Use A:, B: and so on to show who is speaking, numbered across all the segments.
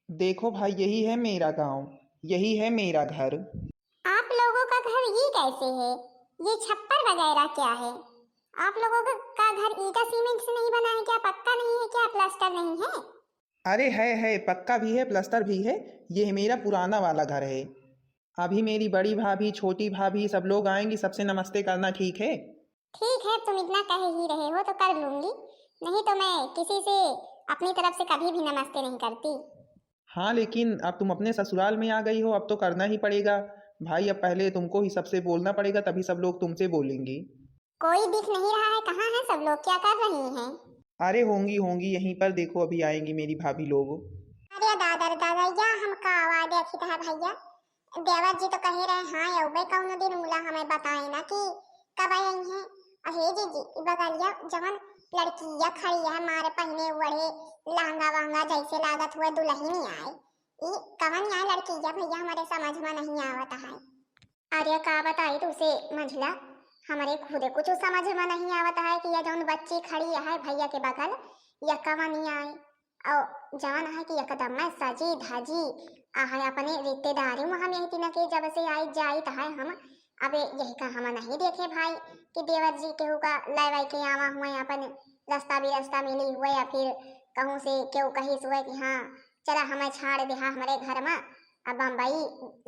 A: देखो भाई, यही है मेरा गांव, यही है मेरा घर।
B: आप लोगों का घर ये कैसे है? ये छप्पर वगैरह क्या है? आप लोगों का घर ईटा सीमेंट से नहीं बना है क्या? पक्का नहीं है क्या? प्लास्टर नहीं है?
A: अरे है, पक्का भी है, प्लस्तर भी है। ये मेरा पुराना वाला घर है। अभी मेरी बड़ी भाभी, छोटी भाभी सब लोग आएंगी, सबसे नमस्ते करना, ठीक है?
B: ठीक है, तुम इतना कह ही रहे हो तो कर लूंगी। नहीं तो मैं किसी से अपनी तरफ से कभी भी नमस्ते नहीं करती।
A: हाँ, लेकिन अब तुम अपने ससुराल में आ गई हो, अब तो करना ही पड़ेगा। भाई, अब पहले तुमको ही सबसे बोलना पड़ेगा, तभी सब लोग तुमसे बोलेंगे।
B: कोई दिख नहीं रहा है, कहाँ है सब लोग? क्या कर रही हैं?
A: अरे होंगी होंगी, यहीं पर देखो, अभी आएंगी मेरी भाभी लोग।
B: अरे दादा दादा, हमका आवाज देखी था भैया। देवर जी तो कह रहे हाँ यौबे कौनो दिन मुला हमें बताए ना कि कब आई हैं। अहे जी ई बगलिया जवन लड़किया खड़ी है मारे पहने वड़े लहंगा वहंगा जैसे लागत हुए दुल्हन ही आए। ई कवन यहाँ लड़किया भैया हमारे समझ में नहीं आवता है। अरे का बताई तुसे मंझला, हमारे खुद कुछ समझ में नहीं आवता है कि यह जौन बच्ची खड़ी है भैया के बगल यह कवन ही आए। और जवन है कि एकदम में सजी धजी आहे अपने रिश्तेदारी में हम यही तीन के जब से आई जाई है हम। अबे यही का हम नहीं देखे भाई कि देवर जी केहू का लै वाई के आवा हुए अपन रास्ता भी रास्ता मिली हुए या फिर कहूँ से केहू कही हुए कि हाँ चला हमें छाड़ दे हमारे घर में। अब बम्बई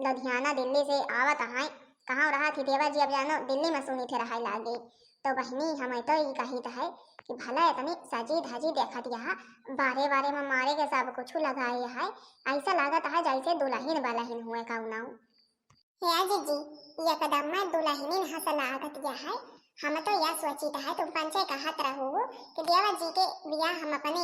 B: लुधियाना दिल्ली से आवत है, कहाँ रहा थी देवर जी? अब जानो दिल्ली में सुनी थे रहा लागे। तो बहनी हमें तो ये कही है कि भला इतनी सजी धजी देखा दिया बारे बारे में मारे के सब कुछ लगाए है। ऐसा लागत है जैसे दुल्हन बलहीन हुए कौनाऊ। या जीजी एकदम में दुल्हन हंस लागत यह है। हम तो यह सोचित है तुम पंचे कहत रहो कि देवर जी के बियाह हम अपने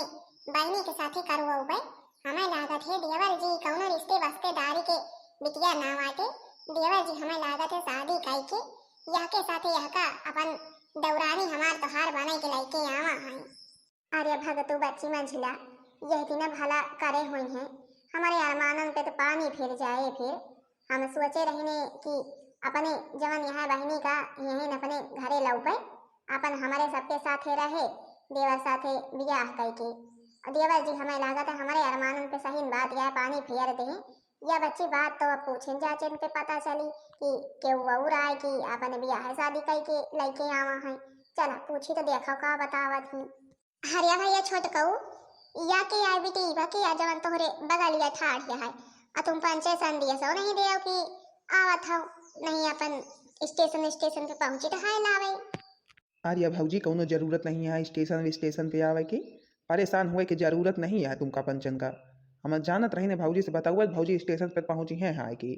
B: बहनी के साथे करवाओ। हमें लागत है देवर जी कौनो रिश्ते वास्तेदारी के बिटिया ना आते। देवर जी हमें लागत है शादी कई के यह के साथे यह का अपन दौरानी हमार तोहार बने के लइके आवा है। अरे भगतू बच्ची मंझिला, यह दिन भला करे हुई हैं। हमारे अरमानन पे तो पानी फिर जाए। फिर हम सोचे रहने कि अपने जवन यहाँ बहनी का यही अपने घरे लौटे अपन हमारे सबके साथे रहे देवर साथे बियाह करके। देवर जी हमें लागत है हमारे अरमानन पे सही बात यह पानी फेर दे। यह बच्ची बात तो अब पूछे जाचन पे पता चली कि केहू और आए कि अपन बियाह शादी करके लइके आवा है। चला पूछी तो देखो का बतावत ही। हरिया भैया छोट कहू या के आई बेटी बा के आ जवन तोहरे बगलिया ठाड़ है आ तुम पंचे सन दिया सो नहीं देओ कि आवत हो नहीं अपन स्टेशन स्टेशन पे पहुंची तो हाय लावे।
A: अरे भौजी, कौनो जरूरत नहीं है स्टेशन पे आवे की। परेशान हुए की जरूरत नहीं है तुमका पंचन का। हम जानत रही ने भौजी से बताऊँ भौजी स्टेशन पर पहुंची हैं हाय की।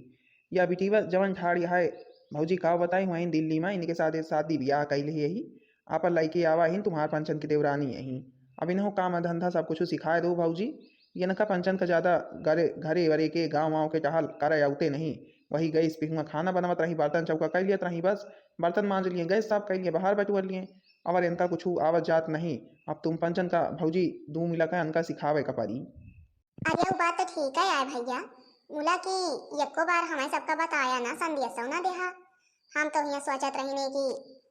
A: या बिटिवा जवन ठाड़ी है भौजी का बताई वहीं दिल्ली में इनके साथ शादी ब्याह कैले यही आप लड़के आवा ही तुम्हार पंचन की देवरानी यही। अब इन्हों काम धंधा सब कुछ सिखाए दो भौजी। ये नका पंचन का ज़्यादा घरे घरे वरे के गाँव वाँव के टहल करे आउते नहीं। वही गैस पे हुआ खाना बनवत रही, बर्तन चौका कर लियत रही, बस बर्तन मांज लिए, गैस साफ कर लिए, बाहर बटवर लिए। और इनका कुछ आवत जात नहीं। अब तुम पंचन का भौजी दू मिला का इनका सिखावे का परी।
B: अरे वो बात तो ठीक है यार भैया, मुला की यक्को बार हमें सबका बताया ना संदेश ना देहा। हम तो यहाँ सोचत रही ने कि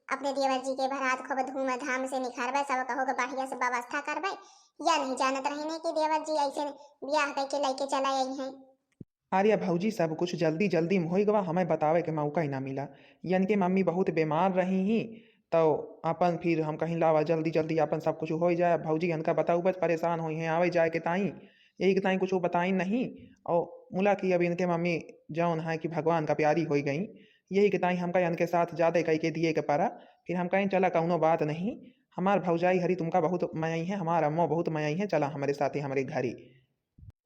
B: अपने देवर जी के भरात खूब धूमधाम से निखारबे सब कहो के बढ़िया से व्यवस्था करबे। या नहीं जानत रही ने कि देवर जी ऐसे ब्याह करके लेके चला आई हैं।
A: अरे भौजी, सब कुछ जल्दी जल्दी में हो गवा, हमें बतावे के मौका ही ना मिला। यानी कि मम्मी बहुत बीमार रही ही। तो अपन फिर हम कहीं लावा जल्दी जल्दी अपन सब कुछ हो जाए। भौजी इनका बताऊ बस परेशान हुई हैं आवे जाए के ताई, यही के ताई कुछ बताई नहीं। और मुला की अब इनके मम्मी जौन है कि भगवान का प्यारी हो गई, यही के ताई हमका इनके साथ ज़्यादा कह के दिए के पारा। फिर हम कहीं चला कौनो बात नहीं। हमार भौजाई हरी तुमका बहुत मयाई है, हमार अम्मो बहुत मयाई है, चला हमारे साथ ही हमारे घरे।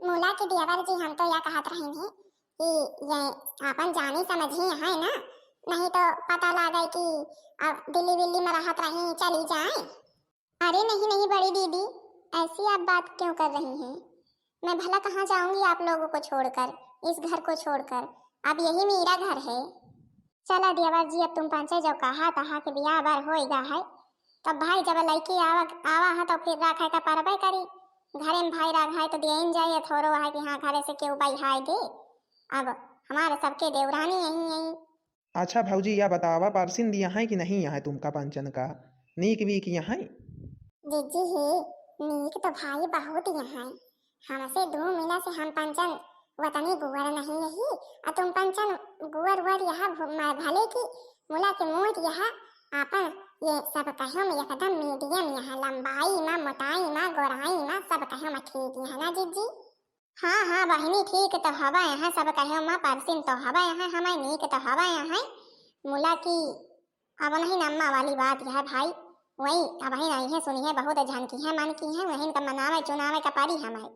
B: मुला के देवर जी हम तो यह कहत रहे हैं कि ये अपन जानी समझी है ना, नहीं तो पता लगे कि अब दिल्ली विल्ली में रहत रही चली जाए। अरे नहीं नहीं बड़ी दीदी, ऐसी आप बात क्यों कर रही हैं? मैं भला कहाँ जाऊंगी आप लोगों को छोड़कर, इस घर को छोड़कर। अब यही मेरा घर है। चला देवर जी अब तुम पंचे जो कहा तहा के बियाह बार होएगा है, तब भाई जब लड़की आवा आवा है तो फिर राखे का परबे करी। घरे में भाई राख है तो देन जाए थोड़ो है कि हाँ घरे से क्यों भाई हाय दे। अब हमारे सबके देवरानी यही यही।
A: अच्छा भौजी, यह बतावा पारसिन दिया है कि नहीं यहाँ तुमका पंचन का नीक वीक यहाँ है?
B: जीजी ही नीक तो भाई बहुत यहाँ है, हमसे 2 महीना से हम पंचन वतनी बुअर नहीं यही और तुम पंचन बुअर वर यहाँ भले की मुला के मोट यहाँ आपन ये सब कहो में एकदम मीडियम यहाँ लंबाई में मोटाई में गोराई में सब कहो में ठीक है ना जीजी। हाँ हाँ बहनी ठीक तो हवा यहाँ सब कहो में परसिन तो हवा यहाँ हमें नीक तो हवा यहाँ मुला की अब नहीं नम्मा वाली बात है भाई वही अब ही नहीं है सुनी है बहुत झनकी है मन की है वही तो मनावे चुनावे का पारी हमें।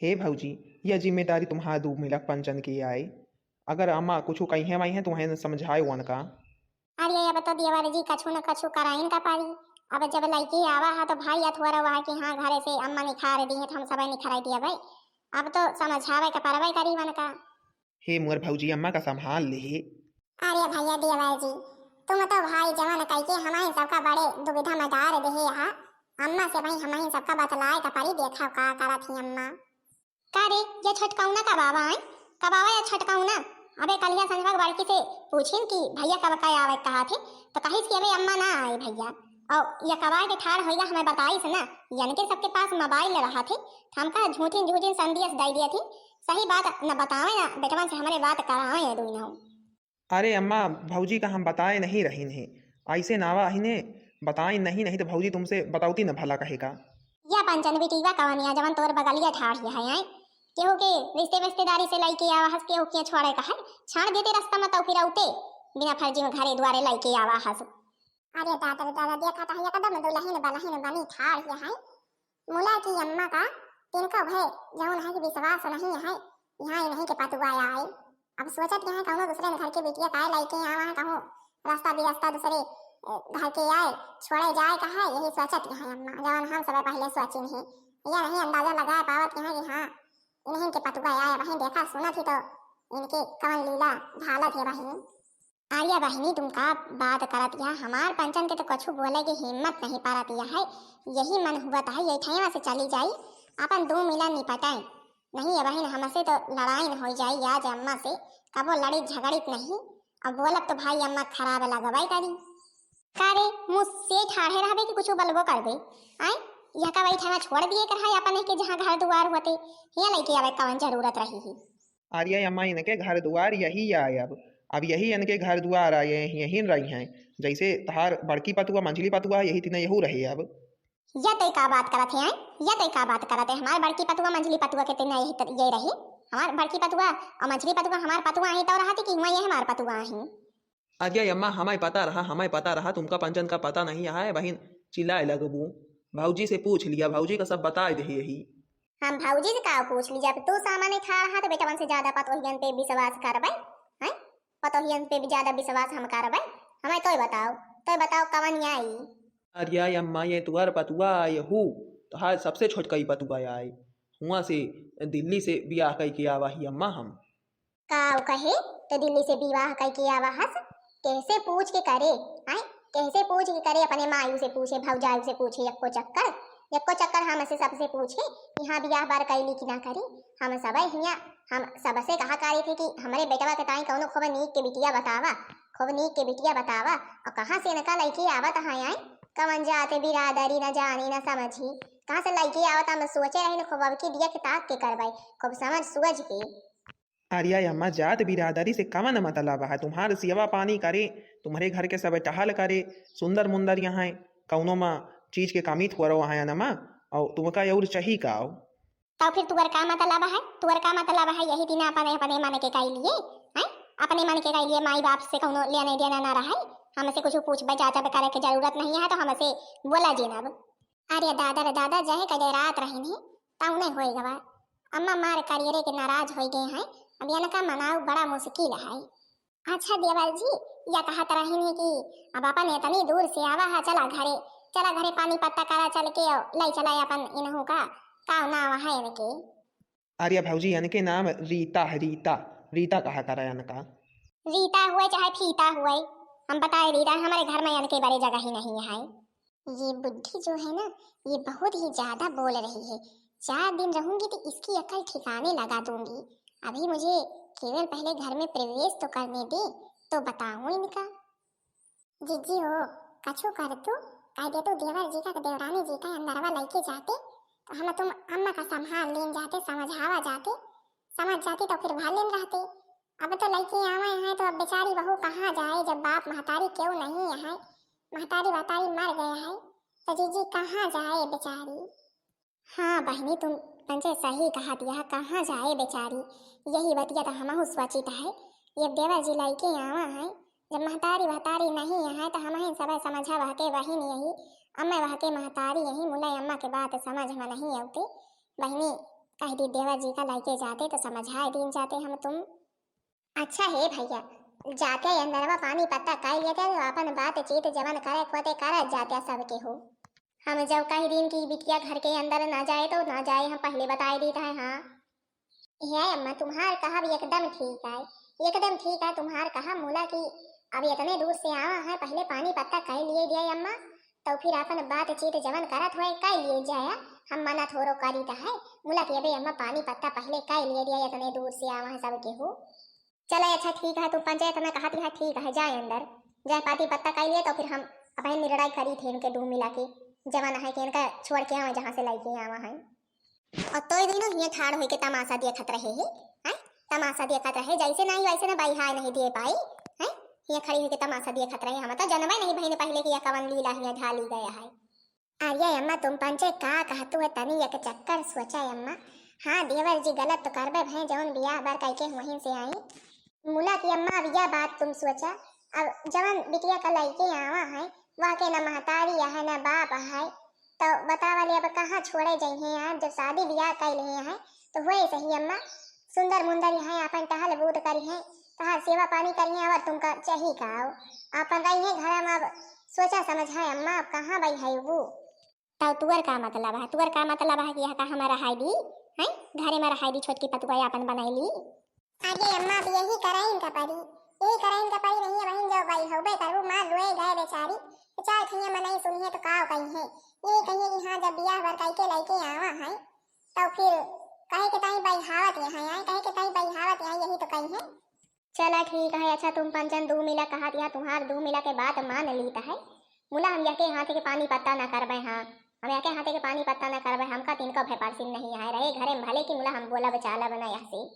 A: हे भाऊजी यह जिम्मेदारी तुम्हारा 2 मिलक पंचन की आए अगर अम्मा कुछ कही है वही है तुम्हें समझाए वन का।
B: अरे अब तो देवर जी कछु न कछु कराइन का पारी अब जब लड़की आवा है तो भाई अथवा रहा कि हाँ घरे से अम्मा निखार दी है तो हम सब निखराई दिया भाई अब तो समझावे का परवाई करी वन का।
A: हे मोर भाऊजी अम्मा का संभाल ले।
B: अरे भैया देवर जी तुम तो भाई जवान कह के हमारे सबका बड़े दुविधा में डाल दे यहाँ अम्मा से भाई हमारे सबका बतलाए का पारी देखा का करा थी अम्मा का रे ये छटकाउना का बाबा है का बाबा या छटकाउना अबे कलिया संजवा बड़की से पूछिन कि भैया कब का आवे कहा थे तो कहिस कि अबे अम्मा ना आए भैया और ये कवा के ठाड़ होइगा हमें बताइस ना यानी के सबके पास मोबाइल रहा थे हमका झूठिन झूठिन संदेश दे दिया थी सही बात न बतावे ना बेटवा से हमारे बात करावे है दुई ना।
A: अरे अम्मा भाऊजी का हम बताए नहीं रही नहीं ऐसे नावा अहिने बताए नहीं नहीं तो भाऊजी तुमसे बताऊती न भला कहेगा।
B: या पंचन बेटीवा कवनिया जवन तोर बगलिया ठाड़ है केहू के रिश्तेदारी से लइके आवा हस केहू के छोड़े का है छाड़ देते रास्ता में तो फिर औते बिना फर्जी में घरे द्वारे लइके आवा हस। अरे दादा देखा था ये कदम दुल्हन बलहन बनी ठाड़ है मुला की अम्मा का तिनका भय जवन है कि विश्वास नहीं है यहाँ नहीं के पतुआ आए अब सोचत यहाँ कहो दूसरे घर के बेटिया काय लइके आवा है कहूँ रास्ता भी रास्ता दूसरे घर के आए छोड़े जाए कहा यही सोचत है अम्मा जवन हम सब पहले सोचिन है या नहीं अंदाजा लगाए पावत यहाँ कि हाँ इन्हीं के पतुआ आया वहीं देखा सुना थी तो इनके कवन लीला ढालत है बहन। आर्या बहनी तुम का बात करत या हमार पंचन के तो कछु बोले की हिम्मत नहीं पारत या है यही मन हुआ था यही ठैया से चली जाई अपन 2 मिला निपटाए नहीं है बहन हमसे तो लड़ाई न हो जाई आज अम्मा से कबो लड़ी झगड़ित नहीं अब बोलब तो भाई अम्मा खराब लगवाई करी कारे मुझसे ठाढ़े रहबे कि कुछ बलबो कर दे आए यह का वही थाना छोड़ दिए कर है अपन के जहां घर द्वार होते यहाँ लेके आवे कवन जरूरत रही है।
A: आर्या अम्मा इनके घर द्वार यही आए अब यही इनके घर द्वार आए यही रही हैं जैसे तहार बड़की पतुआ मंझली पतुआ यही तीन यहू रहे अब
B: या तय का बात करत है या तय का बात करत है हमार बड़की पतुआ मंझली पतुआ के तीन यही रही हमार बड़की पतुआ और मंझली पतुआ हमार पतुआ ही तो रहती कि हुआ ये हमार पतुआ ही।
A: आर्या अम्मा हमें पता रहा तुमका पंचन का पता नहीं है बहन चिल्लाए लगबू भाऊजी से पूछ लिया भाऊजी का सब बता दे यही।
B: हम भाऊजी से का पूछ लीजिए अब तू सामान्य खा रहा तो बेटा से ज्यादा पतोहियन पे विश्वास करबै हैं पतोहियन पे भी ज्यादा विश्वास हम करबै हमें तो बताओ कवन आई।
A: आर्या अम्मा ये तुअर पतुआ यहू तहार सबसे छोटकई पतुआ आए हुआ से दिल्ली से बियाह कई के आवा ही अम्मा हम
B: काऊ कहे तो दिल्ली से विवाह कई के आवा हस कैसे पूछ के करे हैं कैसे पूछ के करे अपने मायू से पूछे भौजायू से पूछे यक्को चक्कर हमसे सबसे पूछे यहाँ बियाह बार कैली कि ना करी हम सब हिया हम सबसे कहा करी थे कि हमारे बेटवा के ताई कौनो खूब नीक के बिटिया बतावा और कहाँ से इनका लड़की आवत है आए कवन जाते बिरादरी न जानी न समझी कहाँ से लड़की आवत हम सोचे रहे खूब अब की दिया के ताक के करवाई खूब समझ सूझ के।
A: आर्या अम्मा जात बिरादरी से कवन मतलब है तुम्हारे सेवा पानी करे तुम्हारे घर के सब टहल करे सुंदर मुंदर यहाँ कौनो में चीज के कामित हो रहा है नमा और तुमका और चाहिए का
B: तो फिर तुअर का मतलब है यही दिन अपने मन के कई लिए हैं अपने मन के कई लिए माई बाप से कौनो लेने देना ना रहा हमसे कुछ पूछबे चाचा करे के जरूरत नहीं है तो हमसे बोला जी ना। अरे दादा जहे कदे रात रही नहीं ताऊ नहीं होई गवा अम्मा मार करियरे के नाराज हो गए हैं अब इनका मनाऊ बड़ा मुश्किल है। अच्छा देवर जी या कहत रही नहीं कि अब अपन इतनी दूर से आवा है चला घरे पानी पत्ता करा चल के लाई चला अपन इनहू का नाम है इनके।
A: आर्या भाऊजी इनके नाम रीता कहा करा इनका
B: रीता हुए चाहे फीता हुए हम बताए रीता हमारे घर में इनके बड़े जगह ही नहीं है। ये बुद्धि जो है ना ये बहुत ही ज्यादा बोल रही है 4 दिन रहूंगी तो इसकी अकल ठिकाने लगा दूंगी अभी मुझे केवल पहले घर में प्रवेश तो करने दे तो बताऊं इनका। जीजी हो कछु कर तू कह दे तो देवर जी का देवरानी जी का अंदरवा लेके जाते हम तुम अम्मा का संभाल लेन जाते, समझावा जाते, समझ जाती तो फिर भर लेन रहते। अब तो लड़की आवे हैं तो अब बेचारी बहू कहाँ जाए, जब बाप महतारी क्यों नहीं है, महतारी वतारी मर गया है तो जीजी कहाँ जाए बेचारी। हाँ बहनी तुम पंचे सही कहा दिया, कहाँ जाए बेचारी। यही बतिया तो हमहु सोचित है। ये देवर जी लड़के आवा है, जब महतारी वहतारी नहीं है तो हम ही सब समझा बहके वही नहीं, अम्मा बहके महतारी यही मुला अम्मा के बात समझ में नहीं आते। बहनी कह दी देवर जी का लड़के जाते तो समझाए दिन जाते हम तुम। अच्छा है भैया, जाते अंदरवा पानी पत्ता कर लेते तो अपन बातचीत जवन करे खोते कर जाते सबके हो। हम जब कहीं दिन की बिटिया घर के अंदर ना जाए तो ना जाए, हम पहले बताए देता है। हाँ है अम्मा तुम्हार कहा भी एकदम ठीक है, एकदम ठीक है तुम्हार कहा मूला की अब इतने दूर से आवा है, पहले पानी पत्ता कर लिए दिया अम्मा तो फिर अपन बातचीत जवन करत हुए कर लिए जाया। हम मना थोड़ो करी तो है मूला की अबे अम्मा पानी पत्ता पहले कर लिए दिया, इतने दूर से आवा है सबके हो। चलो अच्छा ठीक है, तू पंचायत में कहा है ठीक है, जाए अंदर जाए पाती पत्ता कर लिए तो फिर हम अब निर्णय करी थे इनके दो मिला के जमाना है कि इनका छोड़ के आवा जहाँ से लड़के आवा है। और तो दिनों ये ठाड़ होके तमाशा देखत रहे हैं, तमाशा देखत रहे जैसे नहीं वैसे ना बाई हाय नहीं दे पाई है, ये खड़ी होके तमाशा देखत रहे। हम तो जनवा नहीं बहने पहले कि यह कवन लीला है ढाली गया है। अरे अम्मा तुम पंचे का कहतु है तनी एक चक्कर सोचा अम्मा। हाँ देवर जी गलत तो करबे भई जवन बियाह बार करके वहीं से आई मुला की अम्मा। अब यह बात तुम सोचा, अब जवन बिटिया का लड़के आवा है वह के न महतारी है न बाप है तो बतावा ले अब कहाँ छोड़े जाइए यार। जब शादी ब्याह कर लिए हैं तो हुए सही अम्मा, सुंदर मुंदर है अपन टहल बूट करी है, तहार सेवा पानी करी है और तुमका चाहिए का अपन रही है घर में। अब सोचा समझ है अम्मा अब कहाँ बई है वो तो तुअर का मतलब है, तुअर का मतलब है कि यह का हमारा है दी है घरे में रहाई दी छोटकी पतुआ अपन बनैली। अरे अम्मा अब यही कराइन का परी, यही कराइन का परी नहीं है वहीं जाओ भाई हो बे करू मार रोए गए बेचारी तो चार खिया में नहीं सुनी है तो काव कही है यही कहिए कि हाँ जब बियाह भर करके लड़के आवा है तो फिर कहे के ताई भाई हावत यहाँ आए, कहे के ताई भाई हावत यहाँ यही तो कही है। चला ठीक है अच्छा तुम पंचन दो मिला कहा दिया, तुम्हार दो मिला के बात मान लीता है मुला। हम यके हाथे के पानी पत्ता ना करबे, हाँ हम यके हाथे के पानी पत्ता ना करबे, हमका तिनका भयपारसिन नहीं आए रहे घरे में भले कि मुला हम बोला बचाला बना यहाँ से।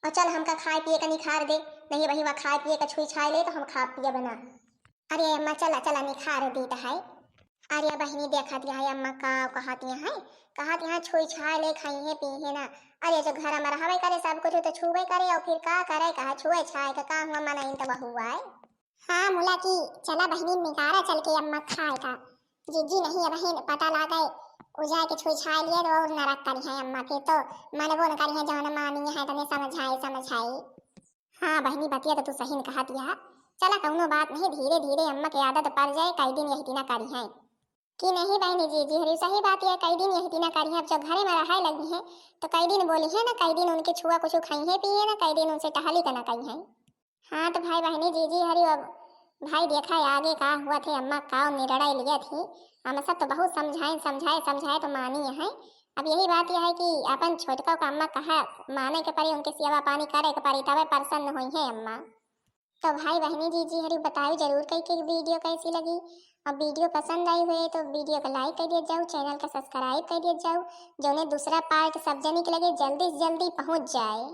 B: और चल हमका खाए पिए का निखार दे, नहीं वही वह खाए पिए का छुई छाए ले तो हम खा पिए बना। अरे अम्मा चला चला निखार देता है। अरे बहनी देखा दिया है अम्मा का कहा दिया छुई छाए ले खाई है पी है ना। अरे जो घर में रहबे करे सब कुछ तो छुबे करे और फिर का करे कहा छुए छाए का हुआ मना इन तो हुआ है। हाँ मुला की चला बहनी निकारा चल के अम्मा खाए का जीजी नहीं है बहन पता लगा उजा के छुई छाए लिए तो और नरक करी है अम्मा के तो मनबो न करी है जौन मानी है तने समझाए। हाँ बहनी बतिया तो तू सही कहा दिया, चला कौनो बात नहीं धीरे धीरे अम्मा के आदत पड़ जाए कई दिन यही तीना करी है कि नहीं बहनी जी हरी सही बात है कई दिन यही तीना करी है। अब जब घरे में रहाय लगी है तो कई दिन बोली है ना, कई दिन उनके छुआ कुछ खाई है पिए ना, कई दिन उनसे टहली करना कही है। हाँ तो भाई बहनी जी हरी अब भाई देखा है आगे का हुआ थे अम्मा का निर्णय लिया थी, हम सब तो बहुत समझाए तो मानी है। अब यही बात यह है कि अपन छोटका का अम्मा कहा माने के परी उनके सेवा पानी करे के परी तबे प्रसन्न हुई है अम्मा। तो भाई बहनी जी हरी बताओ जरूर कई वीडियो कैसी लगी, और वीडियो पसंद आई हुई तो वीडियो को लाइक कर दिया जाओ, चैनल का सब्सक्राइब कर दिया जाओ, जो ने दूसरा पार्ट सब जने के लगे जल्दी से जल्दी पहुंच जाए।